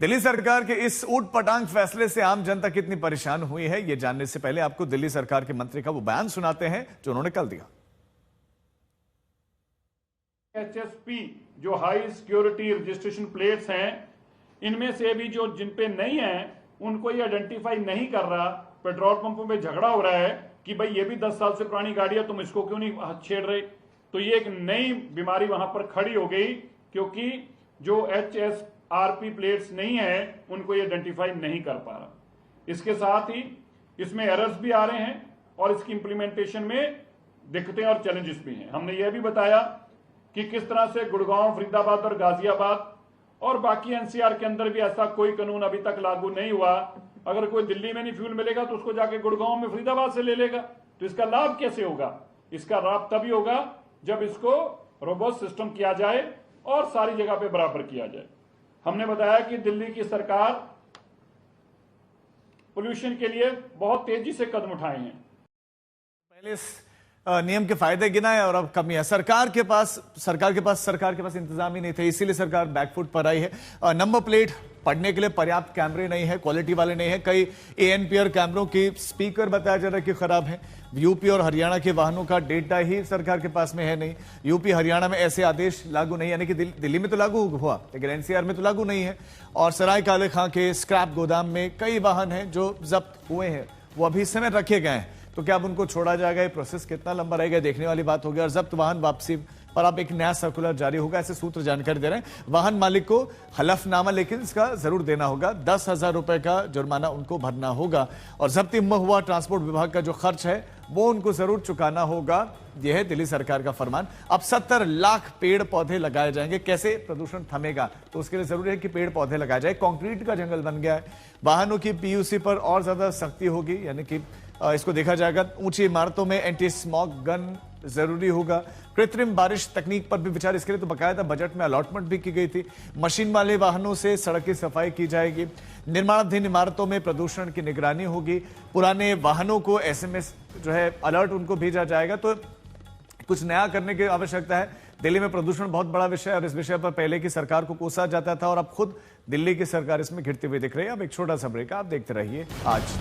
दिल्ली सरकार के इस ऊट पटांग फैसले से आम जनता कितनी परेशान हुई है, यह जानने से पहले आपको दिल्ली सरकार के मंत्री का वो बयान सुनाते हैं जो उन्होंने कल दिया। HSP जो हाई सिक्योरिटी रजिस्ट्रेशन प्लेट्स हैं, इनमें से भी जो जिन पे नहीं है उनको ये आइडेंटिफाई नहीं कर रहा। पेट्रोल पंपों पे झगड़ा हो रहा है कि भाई ये भी 10 साल से पुरानी गाड़ी है, तुम इसको क्यों नहीं छेड़ रहे। तो ये एक नई बीमारी वहां पर खड़ी हो गई, क्योंकि जो HSRP प्लेट्स नहीं है उनको ये आइडेंटिफाई नहीं कर पा रहा। इसके साथ ही इसमें एरर्स भी आ रहे हैं और इसकी इंप्लीमेंटेशन में दिक्कतें और चैलेंजेस भी हैं। हमने यह भी बताया कि किस तरह से गुड़गांव, फरीदाबाद और गाजियाबाद और बाकी NCR के अंदर भी ऐसा कोई कानून अभी तक लागू नहीं हुआ। अगर कोई दिल्ली में नहीं फ्यूल मिलेगा तो उसको जाके गुड़गांव में, फरीदाबाद से ले लेगा। तो इसका लाभ कैसे होगा? इसका लाभ तभी होगा जब इसको रोबोस्ट सिस्टम किया जाए और सारी जगह पे बराबर किया जाए। हमने बताया कि दिल्ली की सरकार पोल्यूशन के लिए बहुत तेजी से कदम उठाए हैं। पहले नियम के फायदे गिनाए और अब कमियां। सरकार के पास इंतजाम ही नहीं थे, इसीलिए सरकार बैकफुट पर आई है। नंबर प्लेट पढ़ने के लिए पर्याप्त कैमरे नहीं है, क्वालिटी वाले नहीं है। कई ANPR कैमरों की स्पीकर बताया जा रहा है कि खराब है। यूपी और हरियाणा के वाहनों का डेटा ही सरकार के पास में है नहीं। यूपी हरियाणा में ऐसे आदेश लागू नहीं, यानी कि दिल्ली में तो लागू हुआ लेकिन NCR में तो लागू नहीं है। और सराय काले खां के स्क्रैप गोदाम में कई वाहन हैं जो जब्त हुए हैं, वो अभी इस समय रखे गए हैं। तो क्या अब उनको छोड़ा जाएगा? ये प्रोसेस कितना लंबा रहेगा देखने वाली बात होगी। और जब्त वाहन वापसी पर अब एक नया सर्कुलर जारी होगा, ऐसे सूत्र जानकारी दे रहे हैं। वाहन मालिक को हलफनामा लेकिन इसका जरूर देना होगा। 10,000 रुपए का जुर्माना उनको भरना होगा और जब्ती हुआ ट्रांसपोर्ट विभाग का जो खर्च है वो उनको जरूर चुकाना होगा। यह है दिल्ली सरकार का फरमान। अब 70 लाख पेड़ पौधे लगाए जाएंगे। कैसे प्रदूषण थमेगा? तो उसके लिए जरूरी है कि पेड़ पौधे लगाए जाए। कंक्रीट का जंगल बन गया है। वाहनों की PUC पर और ज्यादा सख्ती होगी, यानी कि इसको देखा जाएगा। ऊंची इमारतों में एंटी स्मॉग गन जरूरी होगा। कृत्रिम बारिश तकनीक पर भी विचार, इसके लिए तो बकायदा बजट में अलॉटमेंट भी की गई थी। मशीन वाले वाहनों से सड़क की सफाई की जाएगी। निर्माणाधीन इमारतों में प्रदूषण की निगरानी होगी। पुराने वाहनों को SMS जो है अलर्ट उनको भेजा जाएगा। तो कुछ नया करने की आवश्यकता है। दिल्ली में प्रदूषण बहुत बड़ा विषय है और इस विषय पर पहले की सरकार को कोसा जाता था और अब खुद दिल्ली की सरकार इसमें घिरती हुई दिख रही है। अब एक छोटा सा ब्रेक, आप देखते रहिए आज।